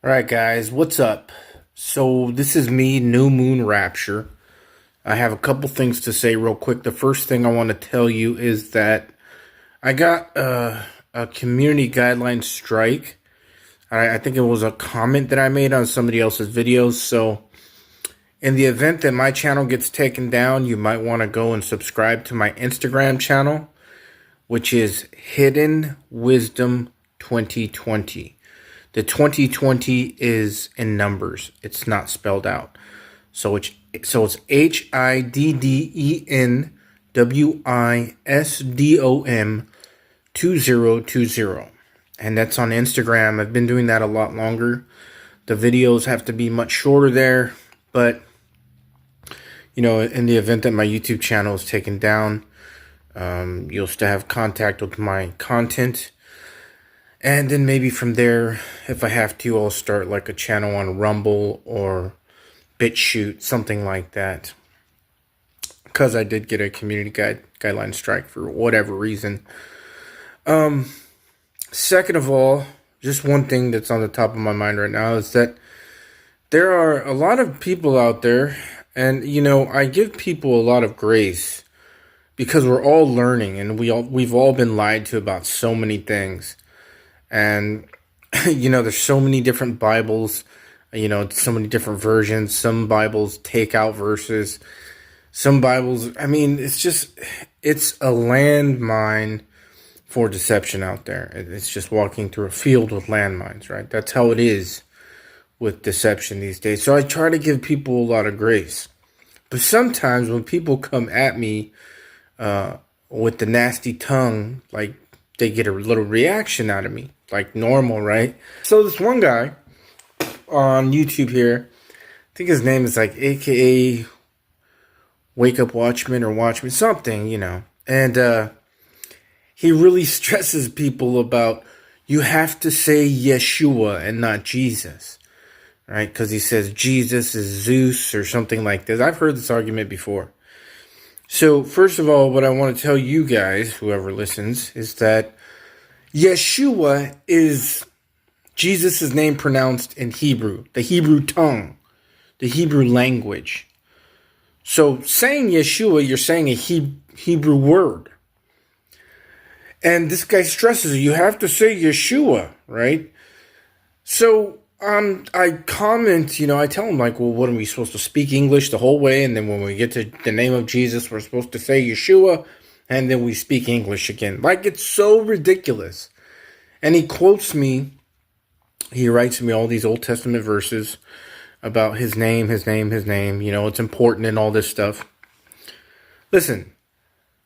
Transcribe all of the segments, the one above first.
All right, guys, what's up? So, this is me, New Moon Rapture. I have a couple things to say real quick. The first thing I want to tell you is that I got a community guideline strike. I think it was a comment that I made on somebody else's videos. So, in the event that my channel gets taken down, you might want to go and subscribe to my Instagram channel, which is Hidden Wisdom 2020. The 2020 is in numbers. It's not spelled out. So it's HIDDENWISDOM 2020. And that's on Instagram. I've been doing that a lot longer. The videos have to be much shorter there. But, you know, in the event that my YouTube channel is taken down, you'll still have contact with my content. And then maybe from there, if I have to, I'll start like a channel on Rumble or BitChute, something like that. Because I did get a community guideline strike for whatever reason. Second of all, just one thing that's on the top of my mind right now is that there are a lot of people out there, and you know, I give people a lot of grace because we're all learning, and we've all been lied to about so many things. And, you know, there's so many different Bibles, you know, so many different versions. Some Bibles take out verses. Some Bibles, I mean, it's a landmine for deception out there. It's just walking through a field with landmines, right? That's how it is with deception these days. So I try to give people a lot of grace. But sometimes when people come at me with the nasty tongue, like, they get a little reaction out of me, like normal, right? So this one guy on YouTube here, I think his name is like AKA Wake Up Watchman or Watchman, something, you know. And he really stresses people about you have to say Yeshua and not Jesus, right? Because he says Jesus is Zeus or something like this. I've heard this argument before. So, first of all, what I want to tell you guys, whoever listens, is that Yeshua is Jesus' name pronounced in Hebrew, the Hebrew tongue, the Hebrew language. So, saying Yeshua, you're saying a Hebrew word. And this guy stresses you have to say Yeshua, right? So, I comment, you know, I tell him like, well, what are we supposed to speak English the whole way? And then when we get to the name of Jesus, we're supposed to say Yeshua, and then we speak English again. Like, it's so ridiculous. And he quotes me, he writes me all these Old Testament verses about his name, you know, it's important and all this stuff. Listen,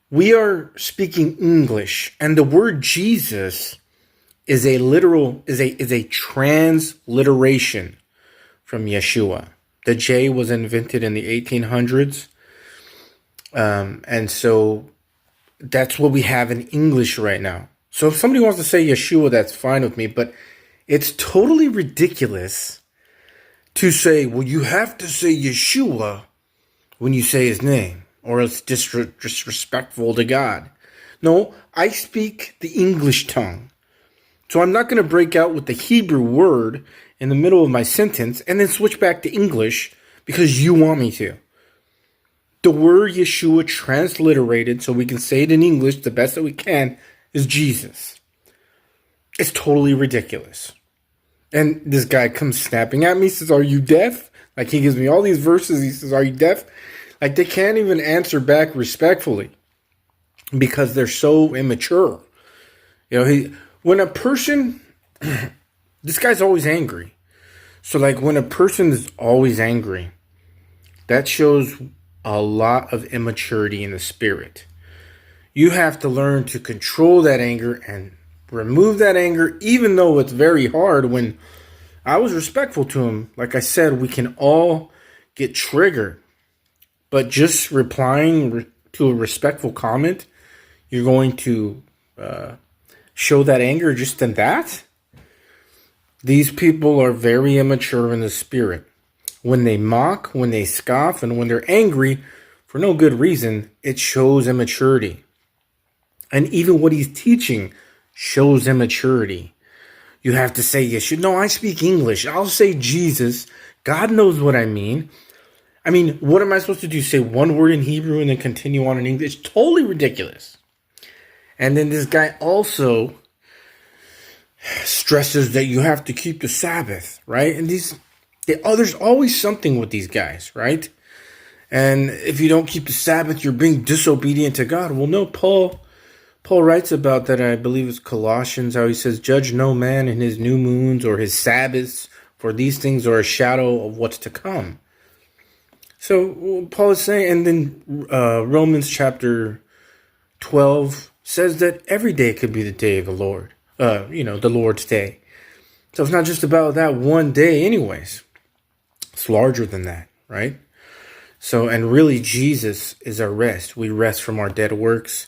we are speaking English, and the word Jesus is a transliteration from Yeshua. The J was invented in the 1800s. And so that's what we have in English right now. So if somebody wants to say Yeshua, that's fine with me. But it's totally ridiculous to say, well, you have to say Yeshua when you say his name, or it's disrespectful to God. No, I speak the English tongue. So I'm not going to break out with the Hebrew word in the middle of my sentence and then switch back to English because you want me to. The word Yeshua transliterated so we can say it in English the best that we can is Jesus. It's totally ridiculous. And this guy comes snapping at me, says, are you deaf? Like, he gives me all these verses. He says, are you deaf? Like, they can't even answer back respectfully because they're so immature. You know, when a person, this guy's always angry. So like when a person is always angry, that shows a lot of immaturity in the spirit. You have to learn to control that anger and remove that anger, even though it's very hard. When I was respectful to him, like I said, we can all get triggered. But just replying to a respectful comment, you're going to show that anger just in that? These people are very immature in the spirit. When they mock, when they scoff, and when they're angry for no good reason, it shows immaturity. And even what he's teaching shows immaturity. You have to say Yeshua. No, I speak English. I'll say Jesus. God knows what I mean. I mean, what am I supposed to do? Say one word in Hebrew and then continue on in English? Totally ridiculous. And then this guy also stresses that you have to keep the Sabbath, right? And there's always something with these guys, right? And if you don't keep the Sabbath, you're being disobedient to God. Well, no, Paul writes about that. I believe it's Colossians, how he says, "Judge no man in his new moons or his Sabbaths, for these things are a shadow of what's to come." So Paul is saying, and then Romans chapter 12 says that every day could be the day of the Lord, the Lord's day. So it's not just about that one day anyways. It's larger than that, right? So, and really Jesus is our rest. We rest from our dead works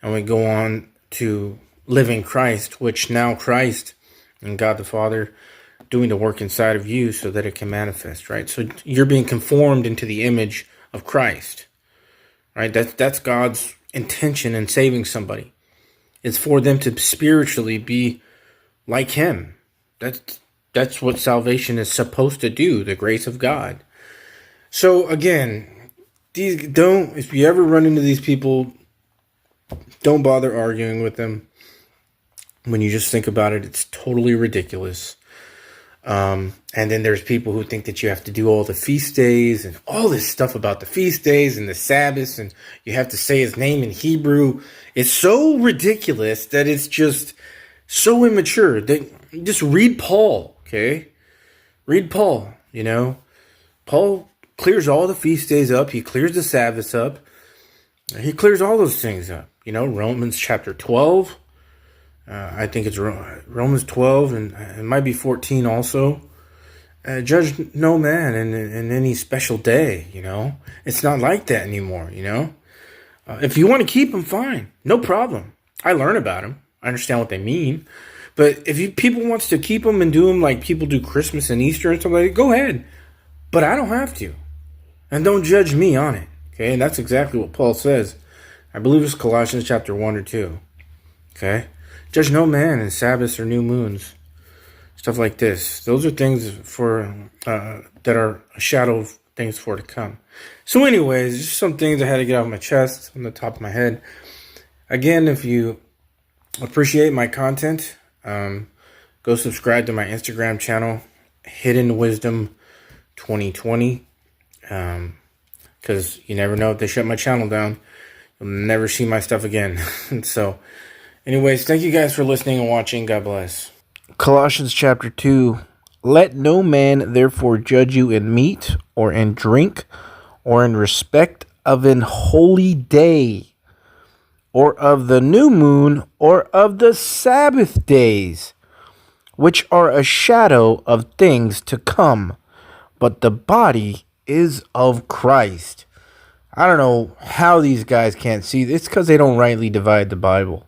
and we go on to live in Christ, which now Christ and God the Father doing the work inside of you so that it can manifest, right? So you're being conformed into the image of Christ, right? That's God's intention in saving somebody. It's for them to spiritually be like him. That's what salvation is supposed to do, the grace of God. So again, if you ever run into these people, don't bother arguing with them. When you just think about it, it's totally ridiculous. And then there's people who think that you have to do all the feast days and all this stuff about the feast days and the Sabbaths, and you have to say his name in Hebrew. It's so ridiculous that it's just so immature. Just read Paul, okay? Read Paul, Paul clears all the feast days up. He clears the Sabbaths up. He clears all those things up. Romans chapter 12. I think it's Romans 12, and it might be 14 also. Judge no man in any special day, It's not like that anymore, If you want to keep them, fine. No problem. I learn about them. I understand what they mean. But if people wants to keep them and do them like people do Christmas and Easter and stuff like that, go ahead. But I don't have to. And don't judge me on it, okay? And that's exactly what Paul says. I believe it's Colossians chapter 1 or 2, okay? Judge no man in Sabbaths or new moons, stuff like this. Those are things that are a shadow of things for to come. So anyways, just some things I had to get off my chest on the top of my head. Again, if you appreciate my content, go subscribe to my Instagram channel, Hidden Wisdom 2020, because you never know if they shut my channel down. You'll never see my stuff again. So anyways, thank you guys for listening and watching. God bless. Colossians chapter 2. Let no man therefore judge you in meat or in drink or in respect of an holy day or of the new moon or of the Sabbath days, which are a shadow of things to come, but the body is of Christ. I don't know how these guys can't see. It's because they don't rightly divide the Bible.